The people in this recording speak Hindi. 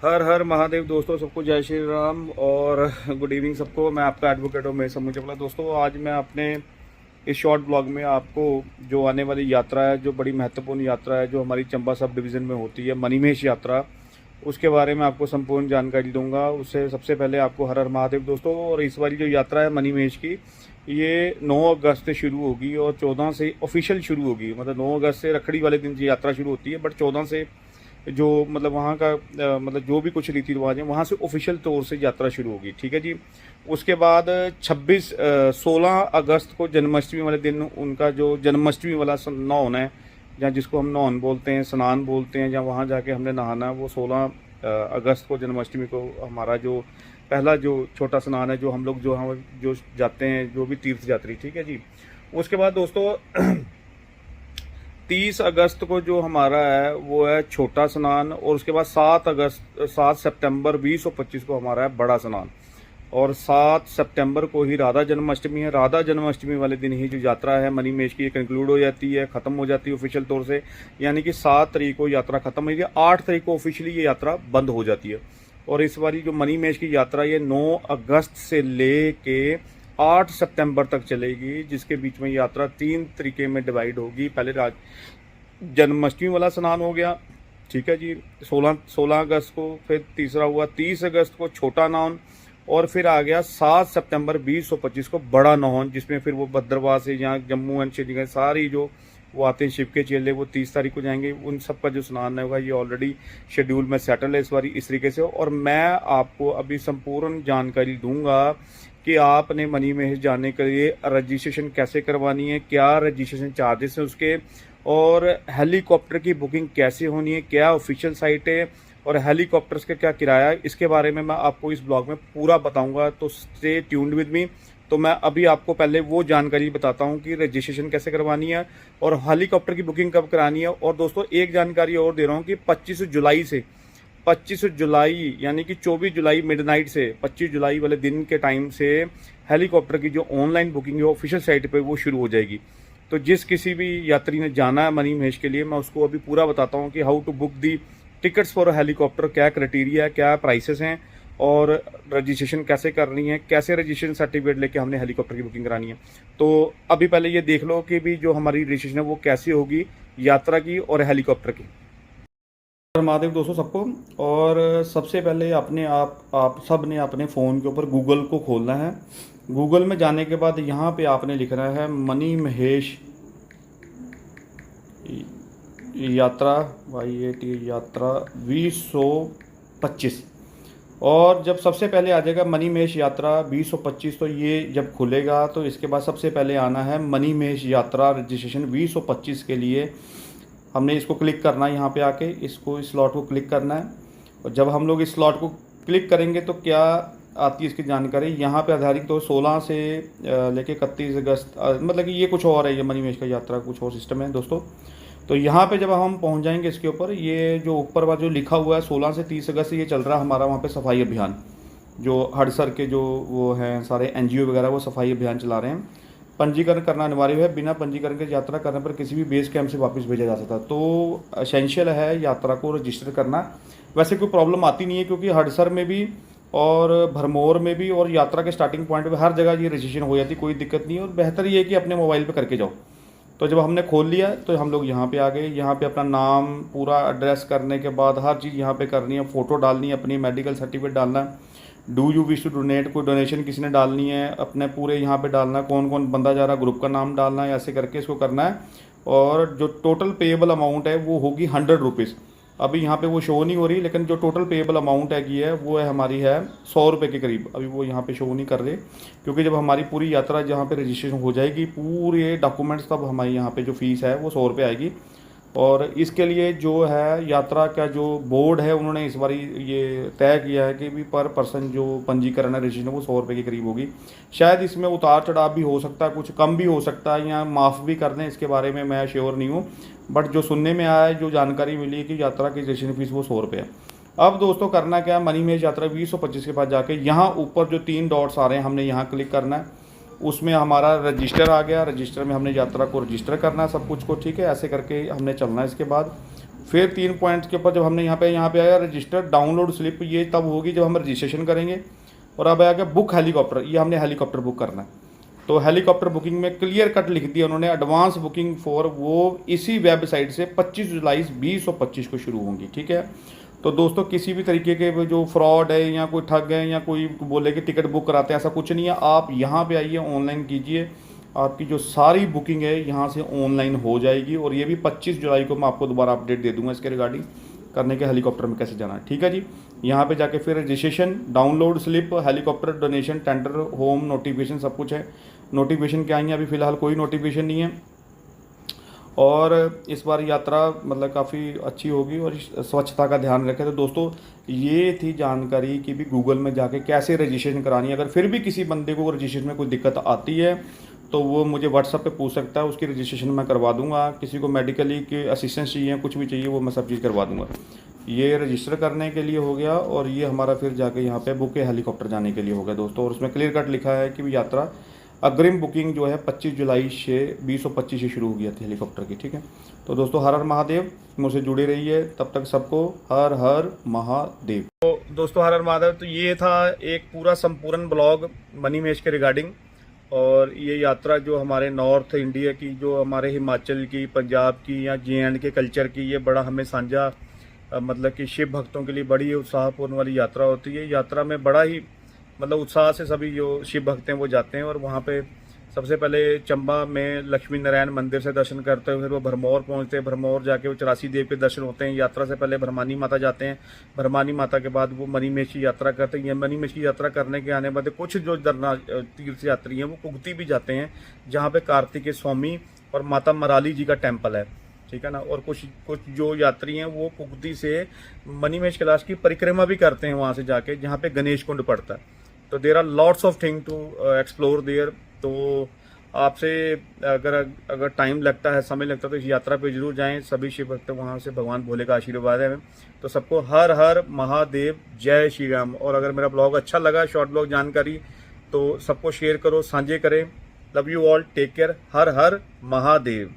हर हर महादेव दोस्तों, सबको जय श्री राम और गुड इवनिंग सबको। मैं आपका एडवोकेट हूँ, मैं समूह चपला। दोस्तों, आज मैं अपने इस शॉर्ट ब्लॉग में आपको जो आने वाली यात्रा है, जो बड़ी महत्वपूर्ण यात्रा है, जो हमारी चंबा सब डिवीज़न में होती है, मणिमहेश यात्रा, उसके बारे में आपको संपूर्ण जानकारी दूंगा। उससे सबसे पहले आपको हर हर महादेव दोस्तों। और इस वाली जो यात्रा है मणिमहेश की, ये 9 अगस्त से शुरू होगी और 14 से ऑफिशियल शुरू होगी। मतलब 9 अगस्त से रखड़ी वाले दिन की यात्रा शुरू होती है, बट 14 से जो मतलब वहाँ का मतलब जो भी कुछ रीति रिवाज है वहाँ से ऑफिशियल तौर से यात्रा शुरू होगी। ठीक है जी। उसके बाद 16 अगस्त को जन्माष्टमी वाले दिन उनका जो जन्माष्टमी वाला नौन है, या जिसको हम नौन बोलते हैं, स्नान बोलते हैं, या वहाँ जाके हमने नहाना है, वो 16 अगस्त को जन्माष्टमी को हमारा जो पहला जो छोटा स्नान है, जो हम लोग जो जाते हैं, जो भी तीर्थ यात्री। ठीक है जी। उसके बाद दोस्तों 30 अगस्त को जो हमारा है वो है छोटा स्नान, और उसके बाद 7 सितंबर 2025 को हमारा है बड़ा स्नान, और 7 सितंबर को ही राधा जन्माष्टमी है। राधा जन्माष्टमी वाले दिन ही जो यात्रा है मणिमहेश की कंक्लूड हो जाती है, ख़त्म हो जाती है ऑफिशियल तौर से। यानी कि 7 तारीख को यात्रा खत्म हुई है, 8 तारीख को ऑफिशियली ये यात्रा बंद हो जाती है। और इस बारी जो मणिमहेश की यात्रा ये 9 अगस्त से ले के 8 सितंबर तक चलेगी, जिसके बीच में यात्रा 3 तरीके में डिवाइड होगी। पहले जन्माष्टमी वाला स्नान हो गया, ठीक है जी, 16 अगस्त को। फिर तीसरा हुआ 30 अगस्त को छोटा नौन, और फिर आ गया 7 सितंबर 2025 को बड़ा नौन, जिसमें फिर वो भद्रवाह से यहाँ जम्मू एंड श्रीनगर सारी जो वो आते हैं शिव के चेले, वो 30 तारीख को जाएंगे। उन सब का जो स्नान होगा ये ऑलरेडी शेड्यूल में सेटल है इस बारी इस तरीके से। और मैं आपको अभी संपूर्ण जानकारी दूंगा कि आपने मणिमहेश जाने के लिए रजिस्ट्रेशन कैसे करवानी है, क्या रजिस्ट्रेशन चार्जेस हैं उसके, और हेलीकॉप्टर की बुकिंग कैसे होनी है, क्या ऑफिशियल साइट है, और हेलीकॉप्टर्स का क्या किराया है, इसके बारे में मैं आपको इस ब्लॉग में पूरा बताऊंगा। तो स्टे ट्यून्ड विद मी। तो मैं अभी आपको पहले वो जानकारी बताता हूं कि रजिस्ट्रेशन कैसे करवानी है और हेलीकॉप्टर की बुकिंग कब करानी है। और दोस्तों एक जानकारी और दे रहा हूँ कि 25 जुलाई यानी कि 24 जुलाई मिडनाइट से 25 जुलाई वाले दिन के टाइम से हेलीकॉप्टर की जो ऑनलाइन बुकिंग है ऑफिशियल साइट पे वो शुरू हो जाएगी। तो जिस किसी भी यात्री ने जाना है मणिमहेश के लिए, मैं उसको अभी पूरा बताता हूँ कि how to book the tickets for helicopter, क्या क्राइटेरिया है, क्या प्राइसेस हैं, और रजिस्ट्रेशन कैसे करनी है, कैसे रजिस्ट्रेशन सर्टिफिकेट लेके हमने हेलीकॉप्टर की बुकिंग करानी है। तो अभी पहले ये देख लो कि भी जो हमारी रजिस्ट्रेशन है वो कैसे होगी यात्रा की और हेलीकॉप्टर की। महादेव दोस्तों सबको। और सबसे पहले अपने आप सब ने अपने फ़ोन के ऊपर गूगल को खोलना है। गूगल में जाने के बाद यहाँ पे आपने लिखना है मणिमहेश यात्रा, YAT यात्रा 2025। और जब सबसे पहले आ जाएगा मणिमहेश यात्रा 2025, तो ये जब खुलेगा तो इसके बाद सबसे पहले आना है मणिमहेश यात्रा रजिस्ट्रेशन 2025 के लिए। हमने इसको क्लिक करना है, यहाँ पे आके इसको इस स्लॉट को क्लिक करना है। और जब हम लोग इस स्लॉट को क्लिक करेंगे तो क्या आती है इसकी जानकारी। यहाँ पे आधारित तो 16 से लेके 31 अगस्त, मतलब कि ये कुछ और है, ये मणिमहेश का यात्रा कुछ और सिस्टम है दोस्तों। तो यहाँ पे जब हम पहुँच जाएंगे इसके ऊपर, ये जो ऊपर वाला जो लिखा हुआ है 16 से 30 अगस्त ये चल रहा है हमारा वहाँ पे सफाई अभियान। जो हड़सर के जो वो हैं सारे NGO वगैरह वो सफाई अभियान चला रहे हैं। पंजीकरण करना अनिवार्य है, बिना पंजीकरण के यात्रा करने पर किसी भी बेस कैंप से वापस भेजा जा सकता है। तो एसेंशियल है यात्रा को रजिस्टर करना। वैसे कोई प्रॉब्लम आती नहीं है, क्योंकि हड़सर में भी और भरमौर में भी और यात्रा के स्टार्टिंग पॉइंट पे हर जगह ये रजिस्ट्रेशन हो जाती, कोई दिक्कत नहीं है। और बेहतर ये है कि अपने मोबाइल पे करके जाओ। तो जब हमने खोल लिया तो हम लोग यहाँ पे आ गए। यहाँ पे अपना नाम पूरा एड्रेस करने के बाद हर चीज़ यहाँ पे करनी है, फ़ोटो डालनी है, अपनी मेडिकल सर्टिफिकेट डालना है, do you wish to donate, कोई डोनेशन किसी ने डालनी है, अपने पूरे यहाँ पे डालना है, कौन कौन बंदा जा रहा है, ग्रुप का नाम डालना है, ऐसे करके इसको करना है। और जो टोटल पेएबल अमाउंट है वो होगी 100 रुपीज़। अभी यहाँ पे वो शो नहीं हो रही, लेकिन जो टोटल पेएबल अमाउंट है वो है हमारी है 100 रुपये के करीब। अभी वो यहाँ पे शो नहीं कर रहे, क्योंकि जब हमारी पूरी यात्रा जहाँ पे रजिस्ट्रेशन हो जाएगी पूरे डॉक्यूमेंट्स, तब हमारी यहाँ पे जो फीस है वो 100 रुपये आएगी। और इसके लिए जो है यात्रा का जो बोर्ड है उन्होंने इस बार ये तय किया है कि भी पर पर्सन जो पंजीकरण है रजिस्ट्रेशन वो 100 रुपये के करीब होगी। शायद इसमें उतार चढ़ाव भी हो सकता है, कुछ कम भी हो सकता है, या माफ़ भी कर दें, इसके बारे में मैं श्योर नहीं हूँ। बट जो सुनने में आया है, जो जानकारी मिली है कि यात्रा की रजिस्ट्रेशन फीस वो 100 रुपये है। अब दोस्तों करना क्या है, मणिमहेश यात्रा 2025 के पास जाके यहाँ ऊपर जो 3 डॉट्स आ रहे हैं हमने यहाँ क्लिक करना है। उसमें हमारा रजिस्टर आ गया, रजिस्टर में हमने यात्रा को रजिस्टर करना है सब कुछ को, ठीक है। ऐसे करके हमने चलना है। इसके बाद फिर 3 पॉइंट्स के ऊपर जब हमने यहाँ पे आया रजिस्टर डाउनलोड स्लिप, ये तब होगी जब हम रजिस्ट्रेशन करेंगे। और अब आ गया बुक हेलीकॉप्टर, ये हमने हेलीकॉप्टर बुक करना है। तो हेलीकॉप्टर बुकिंग में क्लियर कट लिख दिया उन्होंने, एडवांस बुकिंग फॉर वो इसी वेबसाइट से 25 जुलाई 2025 को शुरू होंगी। ठीक है। तो दोस्तों किसी भी तरीके के जो फ्रॉड है या कोई ठग है या कोई बोले कि टिकट बुक कराते हैं, ऐसा कुछ नहीं है। आप यहाँ पे आइए, ऑनलाइन कीजिए, आपकी जो सारी बुकिंग है यहाँ से ऑनलाइन हो जाएगी। और ये भी 25 जुलाई को मैं आपको दोबारा अपडेट दे दूंगा इसके रिगार्डिंग करने के हेलीकॉप्टर में कैसे जाना है। ठीक है जी। यहाँ पे जाके फिर registration, download slip, helicopter donation, tender, home notification सब कुछ है। नोटिफिकेशन क्या आएंगे, अभी फ़िलहाल कोई नोटिफिकेशन नहीं है। और इस बार यात्रा मतलब काफ़ी अच्छी होगी और स्वच्छता का ध्यान रखें। तो दोस्तों ये थी जानकारी कि भी गूगल में जाके कैसे रजिस्ट्रेशन करानी है। अगर फिर भी किसी बंदे को रजिस्ट्रेशन में कोई दिक्कत आती है तो वो मुझे व्हाट्सएप पे पूछ सकता है, उसकी रजिस्ट्रेशन मैं करवा दूंगा। किसी को मेडिकली के असिस्टेंस चाहिए, कुछ भी चाहिए, वो मैं सब चीज़ करवा दूंगा। ये रजिस्टर करने के लिए हो गया। और ये हमारा फिर जाके यहाँ पे बुक हेलीकॉप्टर जाने के लिए हो गया दोस्तों। और उसमें क्लियर कट लिखा है कि यात्रा अग्रिम बुकिंग जो है 25 जुलाई से 2025 से शुरू हो गया थी हेलीकॉप्टर की। ठीक है। तो दोस्तों हर हर महादेव, मुझसे जुड़े रहिए। तब तक सबको हर हर महादेव। तो दोस्तों हर हर महादेव। तो ये था एक पूरा संपूर्ण ब्लॉग मनी महेश के रिगार्डिंग। और ये यात्रा जो हमारे नॉर्थ इंडिया की, जो हमारे हिमाचल की, पंजाब की या JND के कल्चर की, ये बड़ा हमें साझा मतलब कि शिव भक्तों के लिए बड़ी उत्साहपूर्ण वाली यात्रा होती है। यात्रा में बड़ा ही मतलब उत्साह से सभी जो शिव भक्त हैं वो जाते हैं। और वहाँ पे सबसे पहले चंबा में लक्ष्मी नारायण मंदिर से दर्शन करते हुए फिर वो भरमौर पहुँचते हैं। भरमौर जाके वो 84 देव के दर्शन होते हैं। यात्रा से पहले भरमानी माता जाते हैं। भरमानी माता के बाद वो मनी महेश की यात्रा करते हैं। मनी महेश की यात्रा करने के आने बाद कुछ जो तीर्थ यात्री हैं वो कुगती भी जाते हैं, जहाँ पे कार्तिकेय स्वामी और माता मराली जी का टेम्पल है। ठीक है ना। और कुछ जो यात्री हैं वो कुगती से मनी महेश कैलाश की परिक्रमा भी करते हैं वहाँ से जाके, जहाँ पे गणेश कुंड पड़ता है। तो there are lots of thing to explore there. तो आपसे अगर टाइम लगता है, समय लगता है, तो इस यात्रा पे जरूर जाएं। सभी शिव भक्त वहाँ से भगवान भोले का आशीर्वाद है। तो सबको हर हर महादेव, जय श्री राम। और अगर मेरा ब्लॉग अच्छा लगा, शॉर्ट ब्लॉग जानकारी, तो सबको शेयर करो, साझे करें। Love you all, take care, हर हर महादेव।